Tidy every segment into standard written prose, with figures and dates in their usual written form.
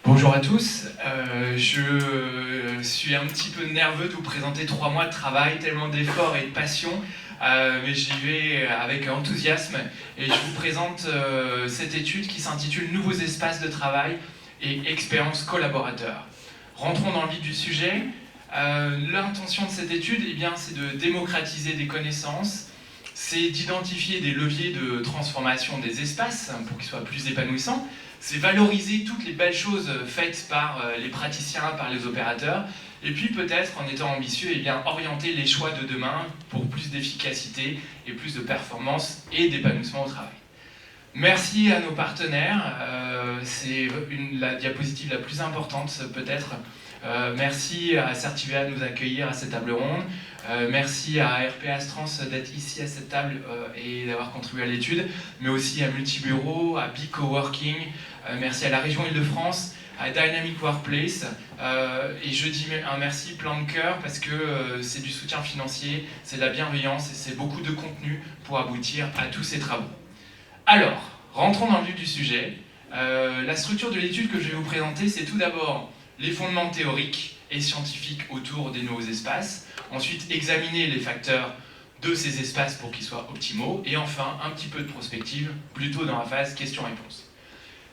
Bonjour à tous, je suis un petit peu nerveux de vous présenter 3 mois de travail, tellement d'efforts et de passion, mais j'y vais avec enthousiasme et je vous présente cette étude qui s'intitule « Nouveaux espaces de travail et expérience collaborateur ». Rentrons dans le vif du sujet. L'intention de cette étude, c'est de démocratiser des connaissances, c'est d'identifier des leviers de transformation des espaces pour qu'ils soient plus épanouissants, c'est valoriser toutes les belles choses faites par les praticiens, par les opérateurs, et puis peut-être, en étant ambitieux, orienter les choix de demain pour plus d'efficacité et plus de performance et d'épanouissement au travail. Merci à nos partenaires, c'est la diapositive la plus importante peut-être. Merci à Certivia de nous accueillir à cette table ronde. Merci à RP Astrans d'être ici à cette table et d'avoir contribué à l'étude, mais aussi à Multibureau, à Big Coworking, merci à la région Île-de-France, à Dynamic Workplace, et je dis un merci plein de cœur parce que c'est du soutien financier, c'est de la bienveillance et c'est beaucoup de contenu pour aboutir à tous ces travaux. Alors, rentrons dans le vif du sujet. La structure de l'étude que je vais vous présenter, c'est tout d'abord les fondements théoriques et scientifiques autour des nouveaux espaces, ensuite examiner les facteurs de ces espaces pour qu'ils soient optimaux, et enfin un petit peu de prospective, plutôt dans la phase questions-réponses.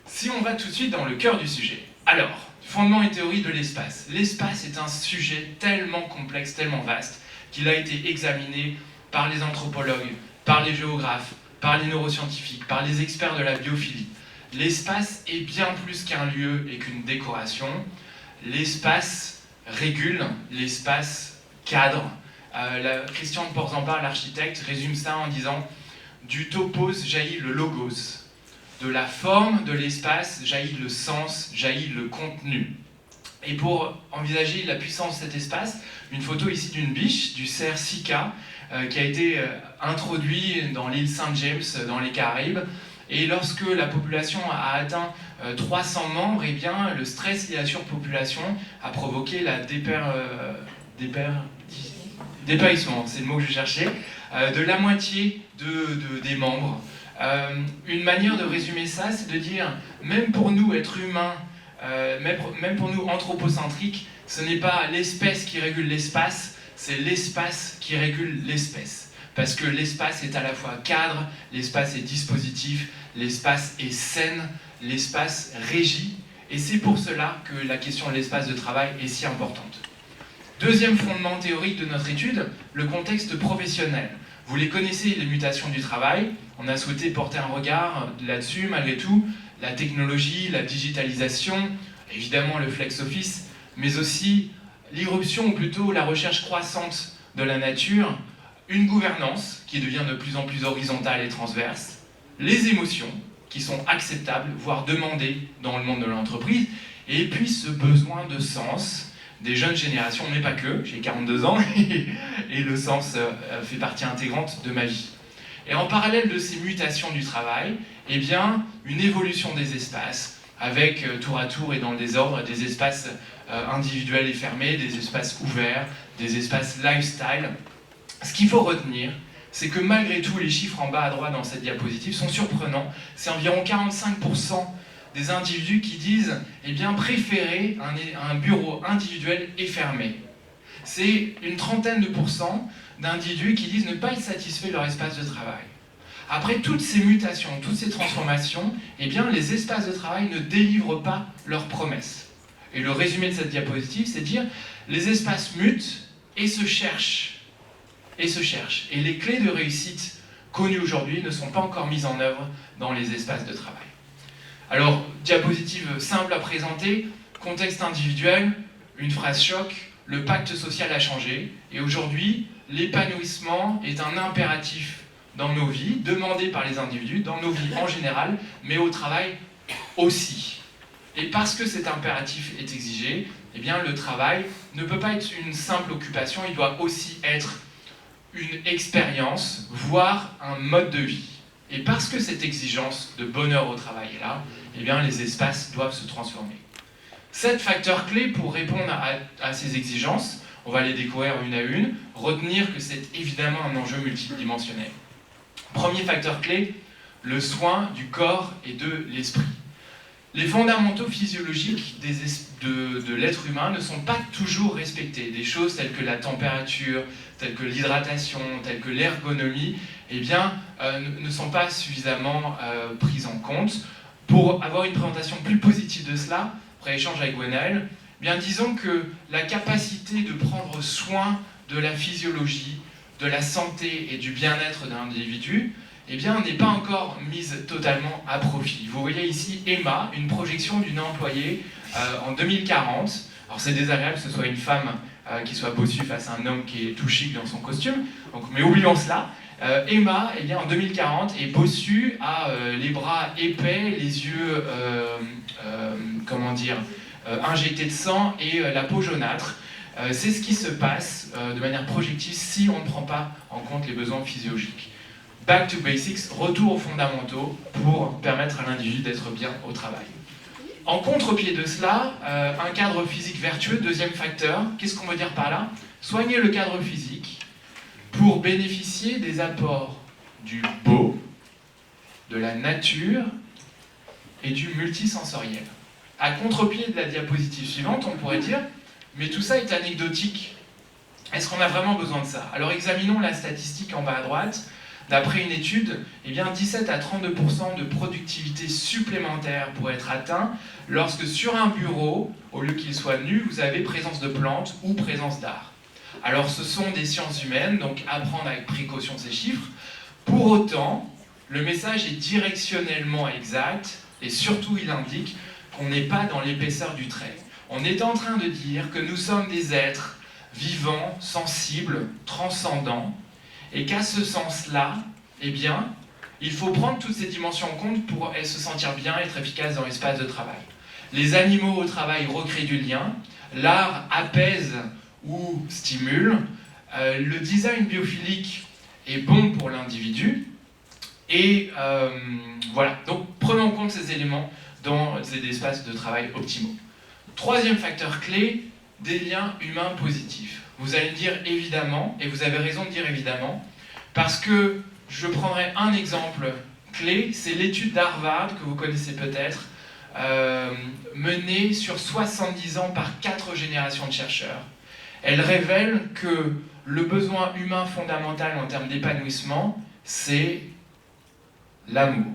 Si on va tout de suite dans le cœur du sujet, alors, fondements et théorie de l'espace. L'espace est un sujet tellement complexe, tellement vaste, qu'il a été examiné par les anthropologues, par les géographes, par les neuroscientifiques, par les experts de la biophilie. L'espace est bien plus qu'un lieu et qu'une décoration. L'espace régule, l'espace cadre. Christian de Portzamparc, l'architecte, résume ça en disant « Du topos jaillit le logos ». De la forme de l'espace jaillit le sens, jaillit le contenu. Et pour envisager la puissance de cet espace, une photo ici d'une biche, du cerf Sika, qui a été introduit dans l'île Saint-James, dans les Caraïbes. Et lorsque la population a atteint 300 membres, le stress lié à la surpopulation a provoqué la dépérissement, c'est le mot que je cherchais, de la moitié des membres. Une manière de résumer ça, c'est de dire, même pour nous, êtres humains, même pour nous, anthropocentriques, ce n'est pas l'espèce qui régule l'espace, c'est l'espace qui régule l'espèce. Parce que l'espace est à la fois cadre, l'espace est dispositif, l'espace est scène, l'espace régit, et c'est pour cela que la question de l'espace de travail est si importante. Deuxième fondement théorique de notre étude, le contexte professionnel. Vous les connaissez, les mutations du travail. On a souhaité porter un regard là-dessus, malgré tout. La technologie, la digitalisation, évidemment le flex office, mais aussi l'irruption, ou plutôt la recherche croissante de la nature, une gouvernance qui devient de plus en plus horizontale et transverse, les émotions qui sont acceptables, voire demandées dans le monde de l'entreprise, et puis ce besoin de sens des jeunes générations, mais pas que, j'ai 42 ans, et le sens fait partie intégrante de ma vie. Et en parallèle de ces mutations du travail, une évolution des espaces, avec tour à tour et dans le désordre, des espaces individuels et fermés, des espaces ouverts, des espaces lifestyle. Ce qu'il faut retenir, c'est que malgré tout, les chiffres en bas à droite dans cette diapositive sont surprenants. C'est environ 45% des individus qui disent préférer un bureau individuel et fermé. C'est une trentaine de pourcents d'individus qui disent ne pas être satisfaits de leur espace de travail. Après toutes ces mutations, toutes ces transformations, les espaces de travail ne délivrent pas leurs promesses. Et le résumé de cette diapositive, c'est de dire les espaces mutent et se cherchent. Et les clés de réussite connues aujourd'hui ne sont pas encore mises en œuvre dans les espaces de travail. Alors, diapositive simple à présenter, contexte individuel, une phrase choc, le pacte social a changé, et aujourd'hui, l'épanouissement est un impératif dans nos vies, demandé par les individus, dans nos vies en général, mais au travail aussi. Et parce que cet impératif est exigé, le travail ne peut pas être une simple occupation, il doit aussi être une expérience, voire un mode de vie. Et parce que cette exigence de bonheur au travail est là, les espaces doivent se transformer. 7 facteurs clés pour répondre à ces exigences, on va les découvrir une à une, retenir que c'est évidemment un enjeu multidimensionnel. Premier facteur clé, le soin du corps et de l'esprit. Les fondamentaux physiologiques de l'être humain ne sont pas toujours respectés. Des choses telles que la température, telles que l'hydratation, telles que l'ergonomie, eh bien, ne sont pas suffisamment prises en compte. Pour avoir une présentation plus positive de cela, après échange avec Gwenaël, eh bien, disons que la capacité de prendre soin de la physiologie, de la santé et du bien-être d'un individu, eh bien, n'est pas encore mise totalement à profit. Vous voyez ici Emma, une projection d'une employée en 2040. Alors c'est désagréable que ce soit une femme qui soit bossue face à un homme qui est tout chic dans son costume, donc, mais oublions cela. Emma, eh bien, en 2040, est bossue, a les bras épais, les yeux, injectés de sang et la peau jaunâtre. C'est ce qui se passe de manière projective si on ne prend pas en compte les besoins physiologiques. Back to basics, retour aux fondamentaux pour permettre à l'individu d'être bien au travail. En contre-pied de cela, un cadre physique vertueux, deuxième facteur, qu'est-ce qu'on veut dire par là? Soigner le cadre physique pour bénéficier des apports du beau, de la nature et du multisensoriel. À contre-pied de la diapositive suivante, on pourrait dire, mais tout ça est anecdotique. Est-ce qu'on a vraiment besoin de ça? Alors examinons la statistique en bas à droite. D'après une étude, eh bien 17 à 32% de productivité supplémentaire pourrait être atteint lorsque sur un bureau, au lieu qu'il soit nu, vous avez présence de plantes ou présence d'art. Alors ce sont des sciences humaines, donc apprendre avec précaution ces chiffres. Pour autant, le message est directionnellement exact et surtout il indique qu'on n'est pas dans l'épaisseur du trait. On est en train de dire que nous sommes des êtres vivants, sensibles, transcendants, et qu'à ce sens-là, eh bien, il faut prendre toutes ces dimensions en compte pour se sentir bien et être efficace dans l'espace de travail. Les animaux au travail recréent du lien, l'art apaise ou stimule, le design biophilique est bon pour l'individu, et voilà. Donc prenons en compte ces éléments dans ces espaces de travail optimaux. Troisième facteur clé, des liens humains positifs. Vous allez me dire évidemment, et vous avez raison de dire évidemment, parce que je prendrai un exemple clé, c'est l'étude d'Harvard, que vous connaissez peut-être, menée sur 70 ans par 4 générations de chercheurs. Elle révèle que le besoin humain fondamental en termes d'épanouissement, c'est l'amour,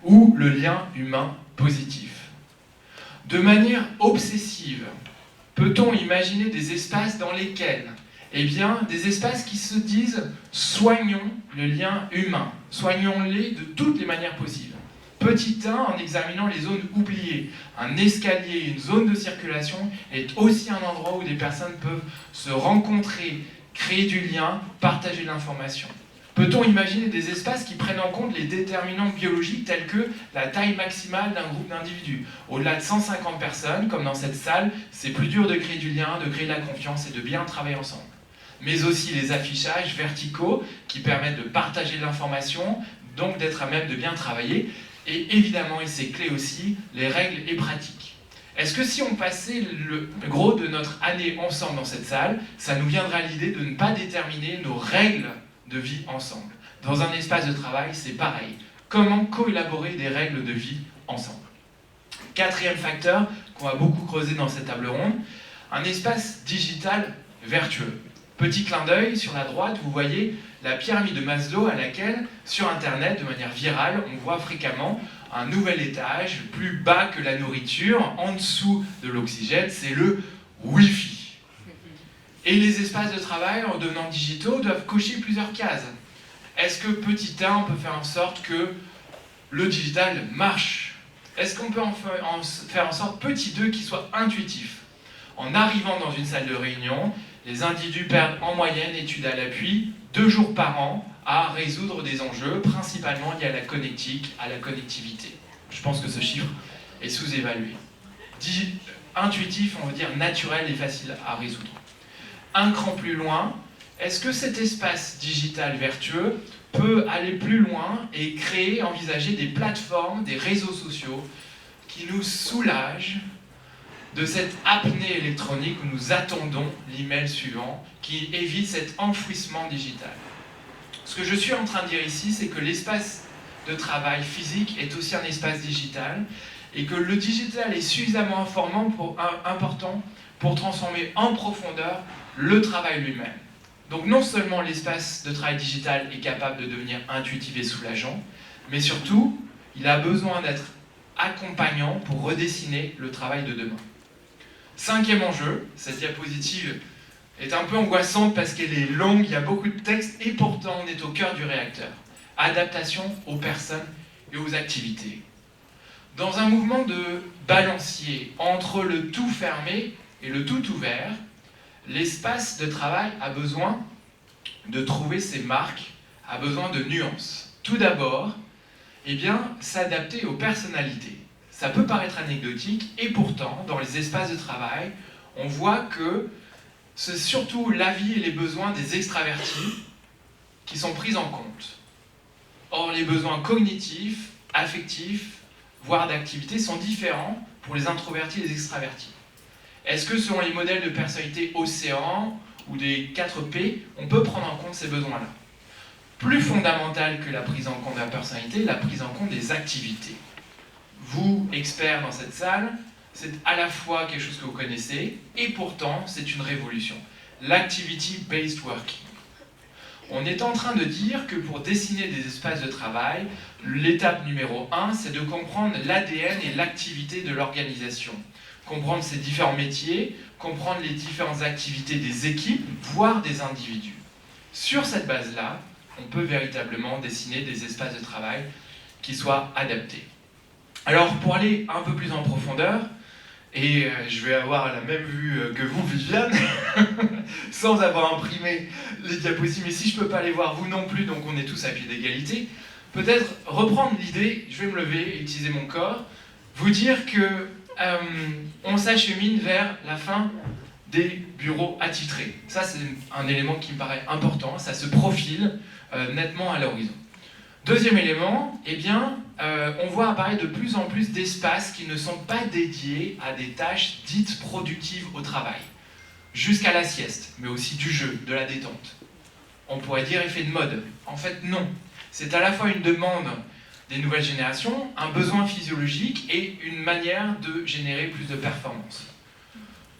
ou le lien humain positif. De manière obsessive, peut-on imaginer des espaces dans lesquels, eh bien, des espaces qui se disent « soignons le lien humain », soignons-les de toutes les manières possibles. Petit 1, en examinant les zones oubliées, un escalier, une zone de circulation est aussi un endroit où des personnes peuvent se rencontrer, créer du lien, partager de l'information. Peut-on imaginer des espaces qui prennent en compte les déterminants biologiques tels que la taille maximale d'un groupe d'individus? Au-delà de 150 personnes, comme dans cette salle, c'est plus dur de créer du lien, de créer de la confiance et de bien travailler ensemble. Mais aussi les affichages verticaux qui permettent de partager de l'information, donc d'être à même de bien travailler. Et évidemment, et c'est clé aussi, les règles et pratiques. Est-ce que si on passait le gros de notre année ensemble dans cette salle, ça nous viendrait à l'idée de ne pas déterminer nos règles de vie ensemble? Dans un espace de travail, c'est pareil. Comment coélaborer des règles de vie ensemble? Quatrième facteur qu'on va beaucoup creuser dans cette table ronde, un espace digital vertueux. Petit clin d'œil, sur la droite, vous voyez la pyramide de Maslow à laquelle, sur Internet, de manière virale, on voit fréquemment un nouvel étage, plus bas que la nourriture, en dessous de l'oxygène, c'est le Wi-Fi. Et les espaces de travail, en devenant digitaux, doivent cocher plusieurs cases. Est-ce que petit 1, on peut faire en sorte que le digital marche? Est-ce qu'on peut faire en sorte, petit 2, qu'il soit intuitif? En arrivant dans une salle de réunion, les individus perdent en moyenne, étude à l'appui, 2 jours par an à résoudre des enjeux, principalement liés à la connectique, à la connectivité. Je pense que ce chiffre est sous-évalué. Intuitif, on veut dire naturel et facile à résoudre. Un cran plus loin, est-ce que cet espace digital vertueux peut aller plus loin et créer, envisager des plateformes, des réseaux sociaux qui nous soulagent de cette apnée électronique où nous attendons l'email suivant, qui évite cet enfouissement digital? Ce que je suis en train de dire ici, c'est que l'espace de travail physique est aussi un espace digital et que le digital est suffisamment important pour transformer en profondeur le travail lui-même. Donc non seulement l'espace de travail digital est capable de devenir intuitif et soulageant, mais surtout, il a besoin d'être accompagnant pour redessiner le travail de demain. Cinquième enjeu, cette diapositive est un peu angoissante parce qu'elle est longue, il y a beaucoup de texte, et pourtant on est au cœur du réacteur. Adaptation aux personnes et aux activités. Dans un mouvement de balancier entre le tout fermé et le tout ouvert, l'espace de travail a besoin de trouver ses marques, a besoin de nuances. Tout d'abord, s'adapter aux personnalités. Ça peut paraître anecdotique, et pourtant, dans les espaces de travail, on voit que c'est surtout l'avis et les besoins des extravertis qui sont pris en compte. Or, les besoins cognitifs, affectifs, voire d'activité sont différents pour les introvertis et les extravertis. Est-ce que selon les modèles de personnalité Océan ou des 4P, on peut prendre en compte ces besoins-là? Plus fondamental que la prise en compte de la personnalité, la prise en compte des activités. Vous, experts dans cette salle, c'est à la fois quelque chose que vous connaissez, et pourtant, c'est une révolution. L'activity-based working. On est en train de dire que pour dessiner des espaces de travail, l'étape numéro 1, c'est de comprendre l'ADN et l'activité de l'organisation. Comprendre ses différents métiers, comprendre les différentes activités des équipes, voire des individus. Sur cette base-là, on peut véritablement dessiner des espaces de travail qui soient adaptés. Alors, pour aller un peu plus en profondeur, et je vais avoir la même vue que vous, Viviane, sans avoir imprimé les diapositives, mais si je ne peux pas les voir, vous non plus, donc on est tous à pied d'égalité, peut-être reprendre l'idée, je vais me lever et utiliser mon corps, vous dire que on s'achemine vers la fin des bureaux attitrés. Ça, c'est un élément qui me paraît important, ça se profile nettement à l'horizon. Deuxième élément, on voit apparaître de plus en plus d'espaces qui ne sont pas dédiés à des tâches dites productives au travail, jusqu'à la sieste, mais aussi du jeu, de la détente. On pourrait dire effet de mode. En fait, non. C'est à la fois une demande des nouvelles générations, un besoin physiologique et une manière de générer plus de performance.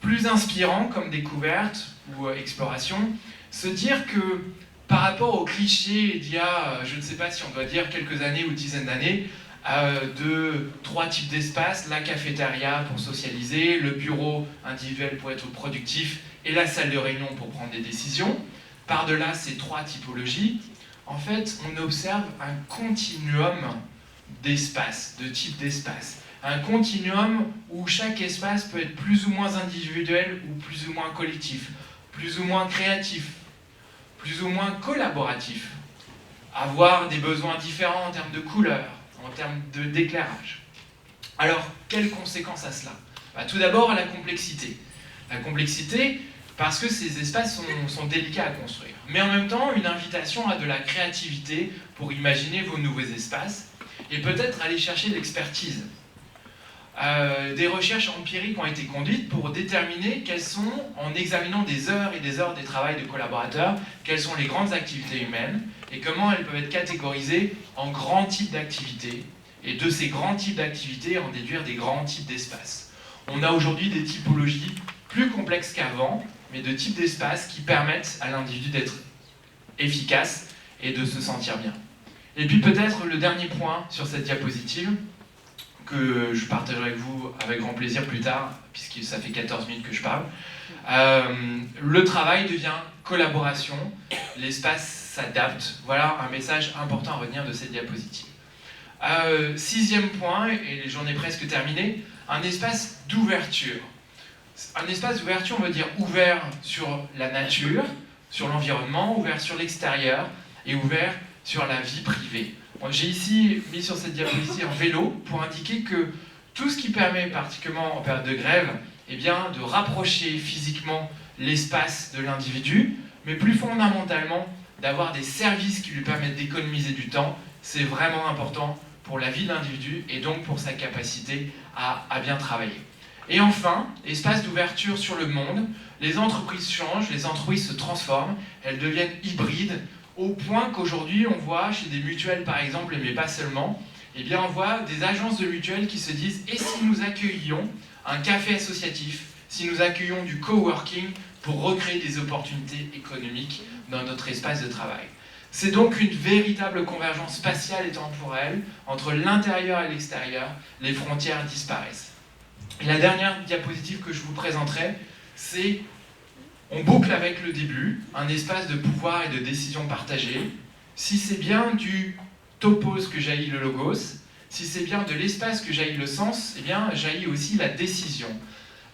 Plus inspirant comme découverte ou exploration, se dire que par rapport aux clichés d'il y a, je ne sais pas si on doit dire quelques années ou dizaines d'années, de 3 types d'espaces, la cafétéria pour socialiser, le bureau individuel pour être productif et la salle de réunion pour prendre des décisions. Par-delà ces 3 typologies, en fait, on observe un continuum d'espaces, de types d'espaces. Un continuum où chaque espace peut être plus ou moins individuel ou plus ou moins collectif, plus ou moins créatif, plus ou moins collaboratif, avoir des besoins différents en termes de couleur, en termes d'éclairage. Alors, quelles conséquences à cela? Tout d'abord, la complexité. La complexité, parce que ces espaces sont délicats à construire. Mais en même temps, une invitation à de la créativité pour imaginer vos nouveaux espaces et peut-être aller chercher l'expertise. Des recherches empiriques ont été conduites pour déterminer quelles sont, en examinant des heures et des heures de travail de collaborateurs, quelles sont les grandes activités humaines et comment elles peuvent être catégorisées en grands types d'activités et de ces grands types d'activités en déduire des grands types d'espaces. On a aujourd'hui des typologies plus complexes qu'avant, mais de types d'espaces qui permettent à l'individu d'être efficace et de se sentir bien. Et puis peut-être le dernier point sur cette diapositive, que je partagerai avec vous avec grand plaisir plus tard, puisque ça fait 14 minutes que je parle. Le travail devient collaboration, l'espace s'adapte. Voilà un message important à retenir de cette diapositive. 6e point, et j'en ai presque terminé, un espace d'ouverture. Un espace d'ouverture, on veut dire ouvert sur la nature, sur l'environnement, ouvert sur l'extérieur et ouvert sur la vie privée. J'ai ici mis sur cette diapositive un vélo pour indiquer que tout ce qui permet, particulièrement en période de grève, de rapprocher physiquement l'espace de l'individu, mais plus fondamentalement d'avoir des services qui lui permettent d'économiser du temps, c'est vraiment important pour la vie de l'individu et donc pour sa capacité à bien travailler. Et enfin, espace d'ouverture sur le monde, les entreprises changent, les entreprises se transforment, elles deviennent hybrides, au point qu'aujourd'hui on voit chez des mutuelles par exemple, mais pas seulement, eh bien on voit des agences de mutuelles qui se disent « et si nous accueillions un café associatif, si nous accueillions du coworking pour recréer des opportunités économiques dans notre espace de travail ». C'est donc une véritable convergence spatiale et temporelle entre l'intérieur et l'extérieur, les frontières disparaissent. Et la dernière diapositive que je vous présenterai, c'est, on boucle avec le début, un espace de pouvoir et de décision partagée. Si c'est bien du topos que jaillit le logos, si c'est bien de l'espace que jaillit le sens, eh bien jaillit aussi la décision.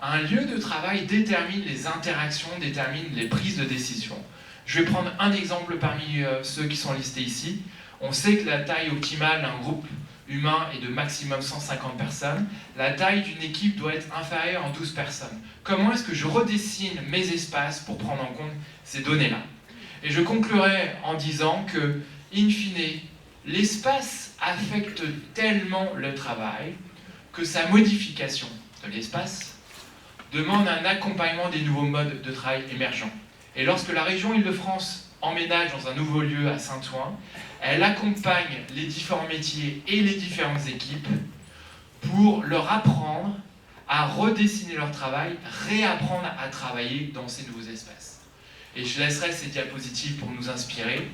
Un lieu de travail détermine les interactions, détermine les prises de décision. Je vais prendre un exemple parmi ceux qui sont listés ici. On sait que la taille optimale d'un groupe humain est de maximum 150 personnes. La taille d'une équipe doit être inférieure à 12 personnes. Comment est-ce que je redessine mes espaces pour prendre en compte ces données-là? Et je conclurai en disant que, in fine, l'espace affecte tellement le travail que sa modification de l'espace demande un accompagnement des nouveaux modes de travail émergents. Et lorsque la région Île-de-France emménage dans un nouveau lieu à Saint-Ouen, elle accompagne les différents métiers et les différentes équipes pour leur apprendre à redessiner leur travail, réapprendre à travailler dans ces nouveaux espaces. Et je laisserai ces diapositives pour nous inspirer,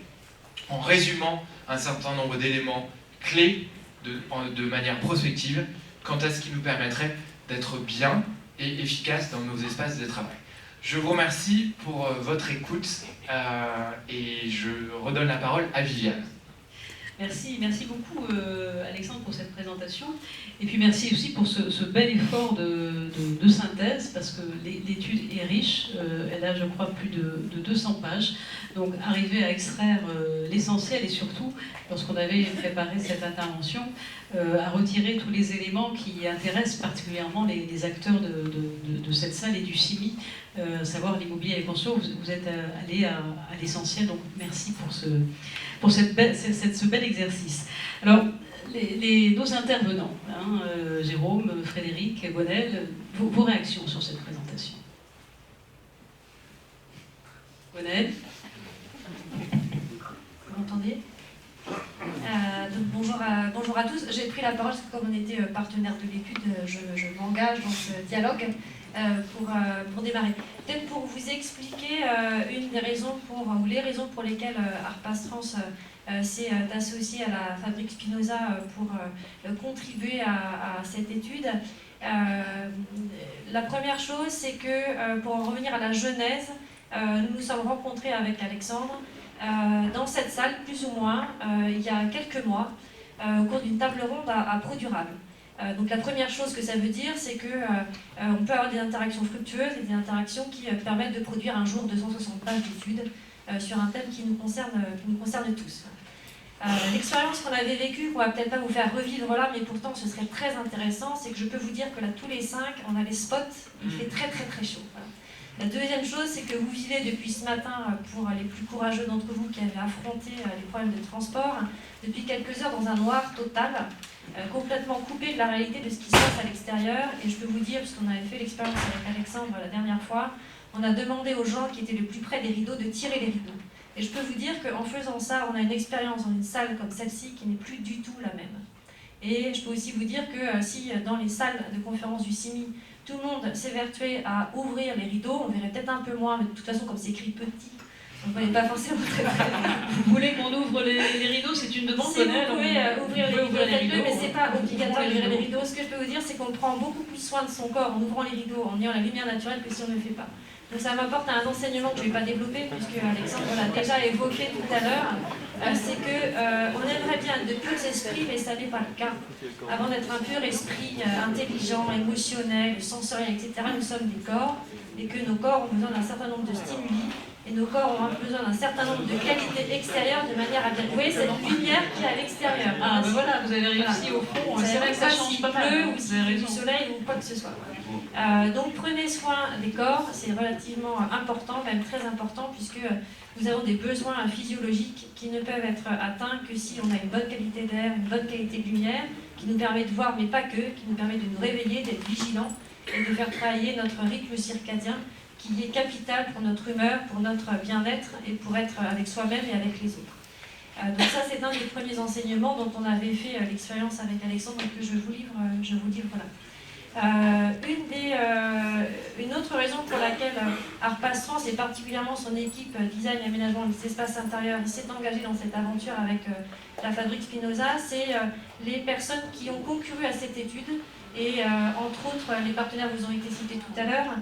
en résumant un certain nombre d'éléments clés de manière prospective, quant à ce qui nous permettrait d'être bien et efficace dans nos espaces de travail. Je vous remercie pour votre écoute et je redonne la parole à Viviane. Merci beaucoup Alexandre pour cette présentation et puis merci aussi pour ce bel effort de synthèse parce que l'étude est riche, elle a je crois plus de 200 pages, donc arriver à extraire l'essentiel et surtout lorsqu'on avait préparé cette intervention à retirer tous les éléments qui intéressent particulièrement les acteurs de cette salle et du CIMI, savoir l'immobilier et les constructions, vous êtes allé à l'essentiel, donc merci pour ce bel exercice. Alors, nos intervenants, Jérôme, Frédéric, Gwenaëlle, vos réactions sur cette présentation. Gwenaëlle ? Vous m'entendez ? Bonjour à tous. J'ai pris la parole parce que comme on était partenaire de l'étude, je m'engage dans ce dialogue pour démarrer. Peut-être pour vous expliquer une des raisons ou les raisons pour lesquelles Arpas France s'est associé à la Fabrique Spinoza pour contribuer à cette étude. La première chose, c'est que pour en revenir à la genèse, nous nous sommes rencontrés avec Alexandre dans cette salle, plus ou moins, il y a quelques mois, au cours d'une table ronde à Pro-Durable. Donc la première chose que ça veut dire, c'est qu'on peut avoir des interactions fructueuses et des interactions qui permettent de produire un jour 260 pages d'études sur un thème qui nous concerne tous. L'expérience qu'on avait vécue, qu'on va peut-être pas vous faire revivre là, mais pourtant ce serait très intéressant, c'est que je peux vous dire que là, tous les 5, on a les spots, il fait très chaud. Voilà. La deuxième chose, c'est que vous vivez depuis ce matin, pour les plus courageux d'entre vous qui avaient affronté les problèmes de transport, depuis quelques heures dans un noir total, complètement coupé de la réalité de ce qui se passe à l'extérieur. Et je peux vous dire, parce qu'on avait fait l'expérience avec Alexandre la dernière fois, on a demandé aux gens qui étaient le plus près des rideaux de tirer les rideaux. Et je peux vous dire qu'en faisant ça, on a une expérience dans une salle comme celle-ci qui n'est plus du tout la même. Et je peux aussi vous dire que si dans les salles de conférence du CIMI, tout le monde s'évertuait à ouvrir les rideaux, on verrait peut-être un peu moins, mais de toute façon, comme c'est écrit petit, on ne voyait pas forcément très bien. Vous voulez qu'on ouvre les rideaux? C'est une demande. Si vous pouvez ouvrir les rideaux, mais ce n'est pas obligatoire d'ouvrir les rideaux. Ce que je peux vous dire, c'est qu'on prend beaucoup plus soin de son corps en ouvrant les rideaux, en ayant la lumière naturelle, que si on ne le fait pas. Donc ça m'apporte un enseignement que je ne vais pas développer, puisque Alexandre l'a déjà évoqué tout à l'heure, c'est qu'on aimerait bien de purs esprits, mais ça n'est pas le cas. Avant d'être un pur esprit intelligent, émotionnel, sensoriel, etc., nous sommes des corps, et que nos corps ont besoin d'un certain nombre de stimuli, et nos corps ont besoin d'un certain nombre de qualités extérieures de manière à bien. Vous voyez cette lumière qui est à l'extérieur. Ah, ben voilà, vous avez réussi au fond. C'est vrai que ça change pas mal. Ou s'il pleut, ou du soleil, ou quoi que ce soit. Donc prenez soin des corps, c'est relativement important, même très important, puisque nous avons des besoins physiologiques qui ne peuvent être atteints que si on a une bonne qualité d'air, une bonne qualité de lumière, qui nous permet de voir, mais pas que, qui nous permet de nous réveiller, d'être vigilants et de faire travailler notre rythme circadien, qui est capital pour notre humeur, pour notre bien-être et pour être avec soi-même et avec les autres. Donc ça, c'est un des premiers enseignements dont on avait fait l'expérience avec Alexandre, que je vous livre là. Une autre raison pour laquelle Arpas Trans et particulièrement son équipe design et aménagement des espaces intérieurs s'est engagée dans cette aventure avec la Fabrique Spinoza, c'est les personnes qui ont concouru à cette étude et entre autres les partenaires vous ont été cités tout à l'heure,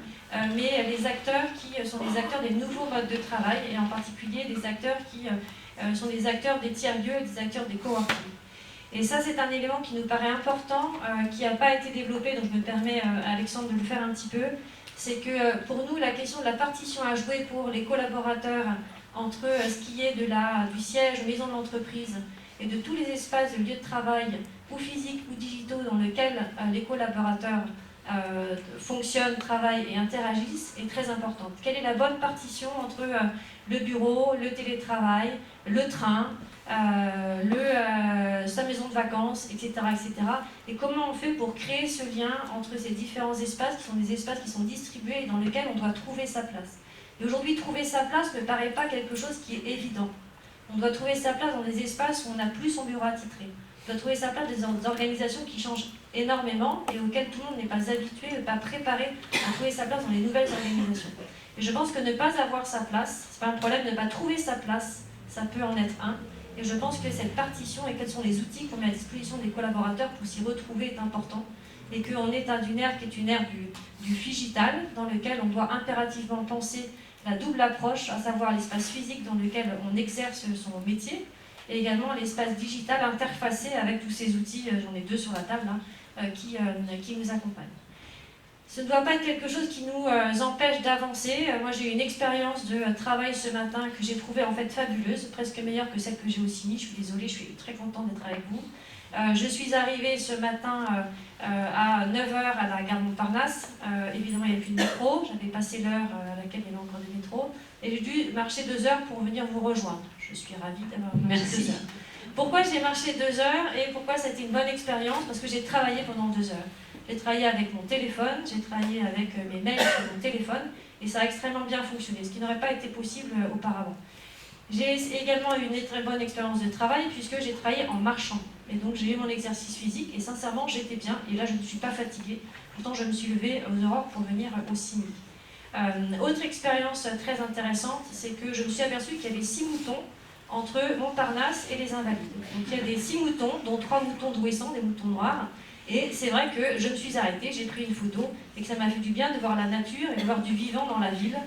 mais les acteurs qui sont des acteurs des nouveaux modes de travail et en particulier des acteurs qui sont des acteurs des tiers-lieux et des acteurs des coworking. Et ça, c'est un élément qui nous paraît important, qui n'a pas été développé, donc je me permets, Alexandre, de le faire un petit peu. C'est que pour nous, la question de la partition à jouer pour les collaborateurs entre ce qui est du siège, maison de l'entreprise, et de tous les espaces de lieux de travail, ou physiques ou digitaux, dans lesquels les collaborateurs fonctionnent, travaillent et interagissent, est très importante. Quelle est la bonne partition entre le bureau, le télétravail, le train, sa maison de vacances, etc., etc. Et comment on fait pour créer ce lien entre ces différents espaces, qui sont des espaces qui sont distribués et dans lesquels on doit trouver sa place. Et aujourd'hui, trouver sa place ne paraît pas quelque chose qui est évident. On doit trouver sa place dans des espaces où on n'a plus son bureau attitré. On doit trouver sa place dans des organisations qui changent énormément et auxquelles tout le monde n'est pas habitué, pas préparé à trouver sa place dans les nouvelles organisations. Et je pense que ne pas avoir sa place, c'est pas un problème, ne pas trouver sa place, ça peut en être un. Et je pense que cette partition et quels sont les outils qu'on met à disposition des collaborateurs pour s'y retrouver est important. Et qu'on est dans une ère qui est une ère du figital, dans lequel on doit impérativement penser la double approche, à savoir l'espace physique dans lequel on exerce son métier, et également l'espace digital interfacé avec tous ces outils, j'en ai 2 sur la table, qui nous accompagnent. Ce ne doit pas être quelque chose qui nous empêche d'avancer. Moi, j'ai eu une expérience de travail ce matin que j'ai trouvée en fait fabuleuse, presque meilleure que celle que j'ai au CIMI. Je suis désolée, je suis très contente d'être avec vous. Je suis arrivée ce matin à 9h à la gare Montparnasse. Évidemment, il n'y avait plus de métro. J'avais passé l'heure à laquelle il y avait encore des métros. Et j'ai dû marcher 2 heures pour venir vous rejoindre. Je suis ravie d'avoir marché 2 heures. Pourquoi j'ai marché 2 heures et pourquoi c'était une bonne expérience? Parce que j'ai travaillé pendant 2 heures. J'ai travaillé avec mon téléphone, j'ai travaillé avec mes mails sur mon téléphone et ça a extrêmement bien fonctionné, ce qui n'aurait pas été possible auparavant. J'ai également eu une très bonne expérience de travail puisque j'ai travaillé en marchant. Et donc j'ai eu mon exercice physique et sincèrement j'étais bien et là je ne suis pas fatiguée. Pourtant je me suis levée aux aurores pour venir au CIMI. Autre expérience très intéressante, c'est que je me suis aperçue qu'il y avait 6 moutons entre Montparnasse et les Invalides. Donc il y a des 6 moutons, dont 3 moutons d'Ouessant, des moutons noirs. Et c'est vrai que je me suis arrêtée, j'ai pris une photo et que ça m'a fait du bien de voir la nature et de voir du vivant dans la ville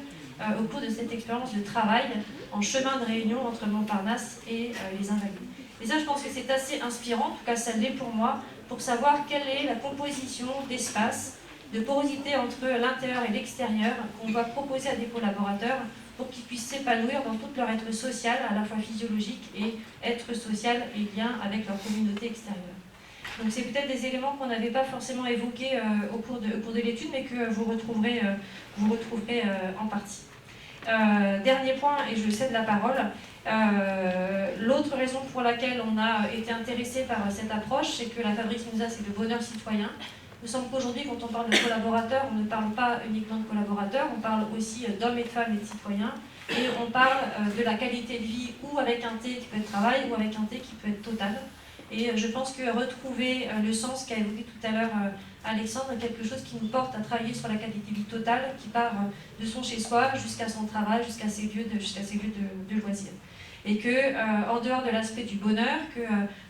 au cours de cette expérience de travail en chemin de réunion entre Montparnasse et les Invalides. Et ça, je pense que c'est assez inspirant, en tout cas ça l'est pour moi, pour savoir quelle est la composition d'espace, de porosité entre l'intérieur et l'extérieur qu'on doit proposer à des collaborateurs pour qu'ils puissent s'épanouir dans tout leur être social, à la fois physiologique et être social et lien avec leur communauté extérieure. Donc c'est peut-être des éléments qu'on n'avait pas forcément évoqués au cours de l'étude, mais que vous retrouverez en partie. Dernier point, et je cède la parole, l'autre raison pour laquelle on a été intéressé par cette approche, c'est que la Fabrique Spinoza, c'est le bonheur citoyen. Il me semble qu'aujourd'hui, quand on parle de collaborateurs, on ne parle pas uniquement de collaborateurs, on parle aussi d'hommes et de femmes et de citoyens, et on parle de la qualité de vie ou avec un T qui peut être travail, ou avec un T qui peut être total. Et je pense que retrouver le sens qu'a évoqué tout à l'heure Alexandre est quelque chose qui nous porte à travailler sur la qualité de vie totale, qui part de son chez-soi jusqu'à son travail, jusqu'à ses lieux de loisirs. Et que, en dehors de l'aspect du bonheur, que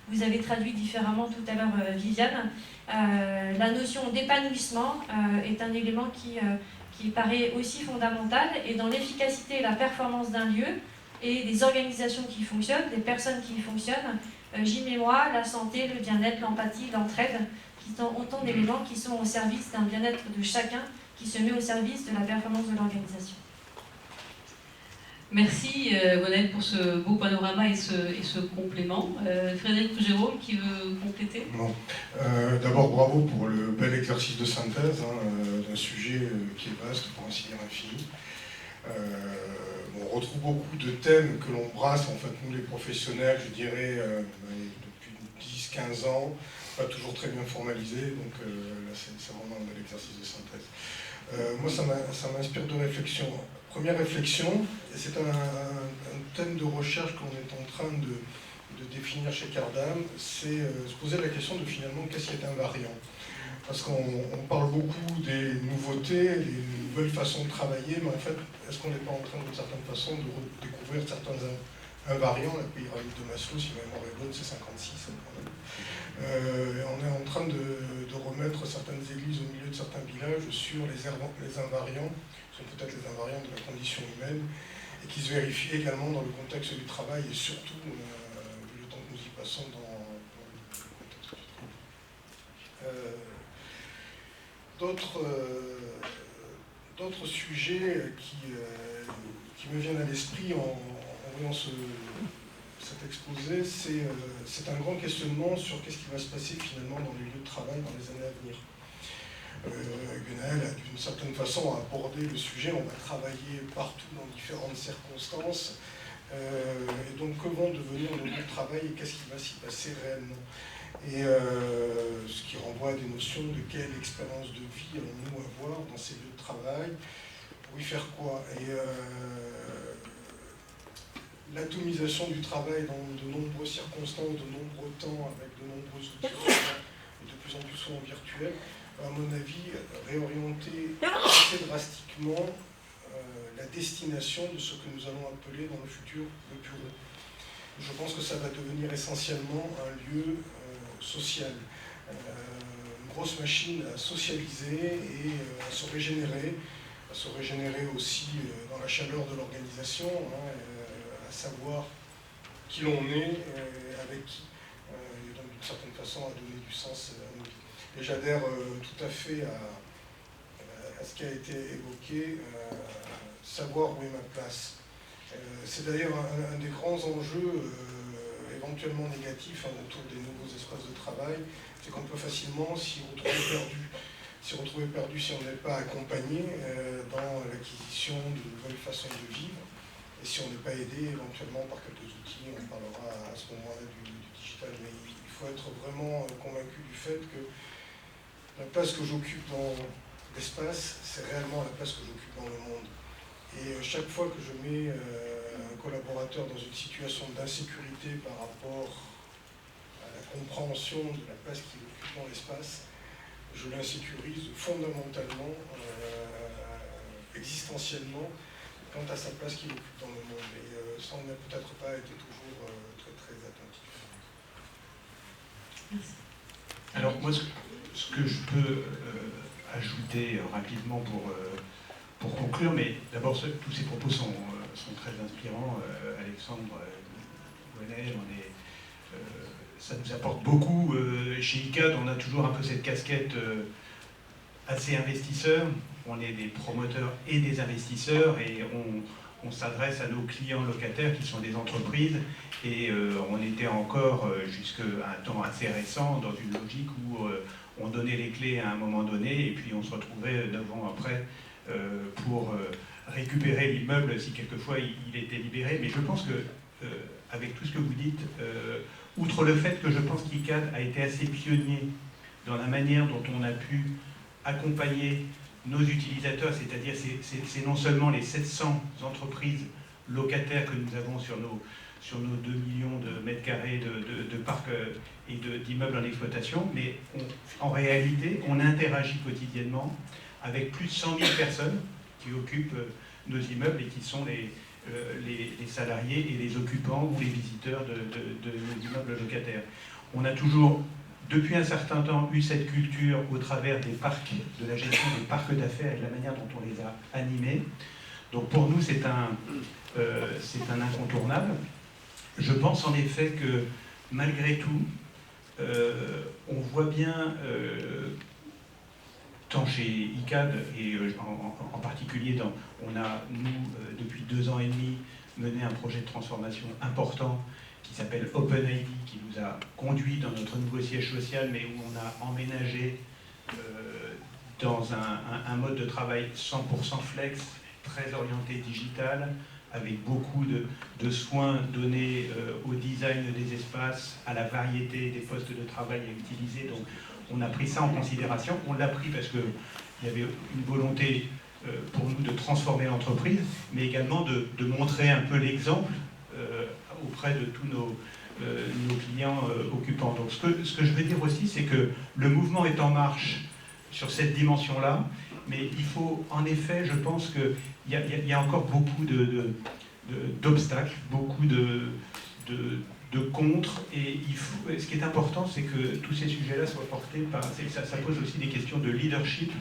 vous avez traduit différemment tout à l'heure Viviane, la notion d'épanouissement est un élément qui paraît aussi fondamental, et dans l'efficacité et la performance d'un lieu, et des organisations qui fonctionnent, des personnes qui fonctionnent, j'y mets moi la santé, le bien-être, l'empathie, l'entraide, qui sont autant d'éléments qui sont au service d'un bien-être de chacun, qui se met au service de la performance de l'organisation. Merci Gwenaëlle pour ce beau panorama et ce complément. Frédéric ou Jérôme qui veut compléter? Non. D'abord bravo pour le bel exercice de synthèse d'un sujet qui est vaste, pour ainsi dire infini. On retrouve beaucoup de thèmes que l'on brasse, en fait, nous les professionnels, je dirais, depuis 10-15 ans, pas toujours très bien formalisés, donc là c'est vraiment un bel exercice de synthèse. Moi, ça m'inspire deux réflexions. Première réflexion, et c'est un thème de recherche qu'on est en train de définir chez Cardam, c'est se poser la question de finalement qu'est-ce qui est invariant. Parce qu'on parle beaucoup des nouveautés, des nouvelles façons de travailler, mais en fait, est-ce qu'on n'est pas en train d'une certaine façon de redécouvrir certains invariants? La pyramide de Maslow, si ma mémoire est bonne, c'est 56. On est en train de remettre certaines églises au milieu de certains villages sur les invariants, qui sont peut-être les invariants de la condition humaine, et qui se vérifient également dans le contexte du travail, et surtout, vu le temps que nous y passons, dans le contexte du travail. D'autres sujets qui me viennent à l'esprit en voyant cet exposé, c'est un grand questionnement sur qu'est-ce qui va se passer finalement dans les lieux de travail dans les années à venir. Gunaël a d'une certaine façon abordé le sujet, on va travailler partout dans différentes circonstances, et donc que vont devenir nos lieux de travail et qu'est-ce qui va s'y passer réellement. Et ce qui renvoie à des notions de quelle expérience de vie allons-nous avoir dans ces lieux de travail, pour y faire quoi. Et l'atomisation du travail dans de nombreuses circonstances, de nombreux temps, avec de nombreux outils et de plus en plus souvent virtuels, va, à mon avis, réorienter assez drastiquement la destination de ce que nous allons appeler dans le futur le bureau. Je pense que ça va devenir essentiellement un lieu social, une grosse machine à socialiser et à se régénérer aussi dans la chaleur de l'organisation, à savoir qui l'on est, avec qui, et donc d'une certaine façon à donner du sens à nos vies. Et j'adhère tout à fait à ce qui a été évoqué, savoir où est ma place. C'est d'ailleurs un des grands enjeux éventuellement négatifs autour des nouveaux espaces de travail, c'est qu'on peut facilement s'y retrouver perdu si on n'est pas accompagné dans l'acquisition de nouvelles façons de vivre, et si on n'est pas aidé éventuellement par quelques outils. On parlera à ce moment-là du digital, mais il faut être vraiment convaincu du fait que la place que j'occupe dans l'espace, c'est réellement la place que j'occupe dans le monde. Et chaque fois que je mets un collaborateur dans une situation d'insécurité par rapport à la compréhension de la place qu'il occupe dans l'espace, je l'insécurise fondamentalement, existentiellement, quant à sa place qu'il occupe dans le monde. Et ça, on n'a peut-être pas été toujours très très attentif. Merci. Alors moi, ce que je peux ajouter rapidement pour conclure, mais d'abord tous ces propos sont très inspirants. Alexandre, Gunaël, ça nous apporte beaucoup. Chez ICAD, on a toujours un peu cette casquette assez investisseur. On est des promoteurs et des investisseurs, et on s'adresse à nos clients locataires qui sont des entreprises, et on était encore jusqu'à un temps assez récent dans une logique où on donnait les clés à un moment donné et puis on se retrouvait 9 ans après pour récupérer l'immeuble si quelquefois il était libéré. Mais je pense que avec tout ce que vous dites, outre le fait que je pense qu'ICAD a été assez pionnier dans la manière dont on a pu accompagner nos utilisateurs, c'est-à-dire c'est non seulement les 700 entreprises locataires que nous avons sur nos 2 millions de mètres carrés de parcs et d'immeubles en exploitation, mais en réalité, on interagit quotidiennement avec plus de 100 000 personnes qui occupent nos immeubles et qui sont les salariés et les occupants ou les visiteurs de nos immeubles locataires. On a toujours, depuis un certain temps, eu cette culture au travers des parcs, de la gestion des parcs d'affaires et de la manière dont on les a animés. Donc pour nous, c'est un incontournable. Je pense en effet que malgré tout, on voit bien, tant chez ICAD et en particulier, on a, nous, depuis 2 ans et demi, mené un projet de transformation important qui s'appelle OpenID, qui nous a conduit dans notre nouveau siège social, mais où on a emménagé dans un mode de travail 100% flex, très orienté digital, avec beaucoup de soins donnés au design des espaces, à la variété des postes de travail à utiliser. Donc on a pris ça en considération. On l'a pris parce que il y avait une volonté pour nous de transformer l'entreprise, mais également de montrer un peu l'exemple auprès de tous nos clients occupants. Donc ce que je veux dire aussi, c'est que le mouvement est en marche sur cette dimension-là, mais il faut, en effet, je pense qu'il y a encore beaucoup d'obstacles, beaucoup de contre, et ce qui est important, c'est que tous ces sujets-là soient portés par... Ça pose aussi des questions de leadership,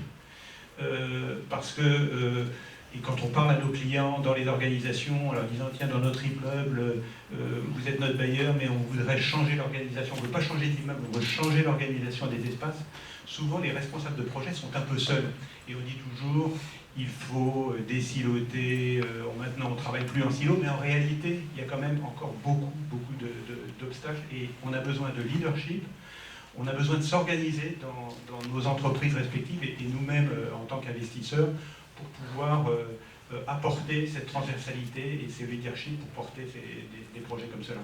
parce que... Et quand on parle à nos clients dans les organisations, en leur disant tiens, dans notre immeuble, vous êtes notre bailleur, mais on voudrait changer l'organisation, on ne veut pas changer d'immeuble, on veut changer l'organisation des espaces, souvent les responsables de projet sont un peu seuls. Et on dit toujours il faut désiloter, maintenant on ne travaille plus en silo, mais en réalité, il y a quand même encore beaucoup d'obstacles et on a besoin de leadership. On a besoin de s'organiser dans nos entreprises respectives et nous-mêmes en tant qu'investisseurs pour pouvoir apporter cette transversalité et ces leadership pour porter des projets comme cela.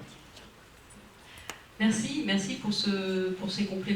Merci pour ces compléments.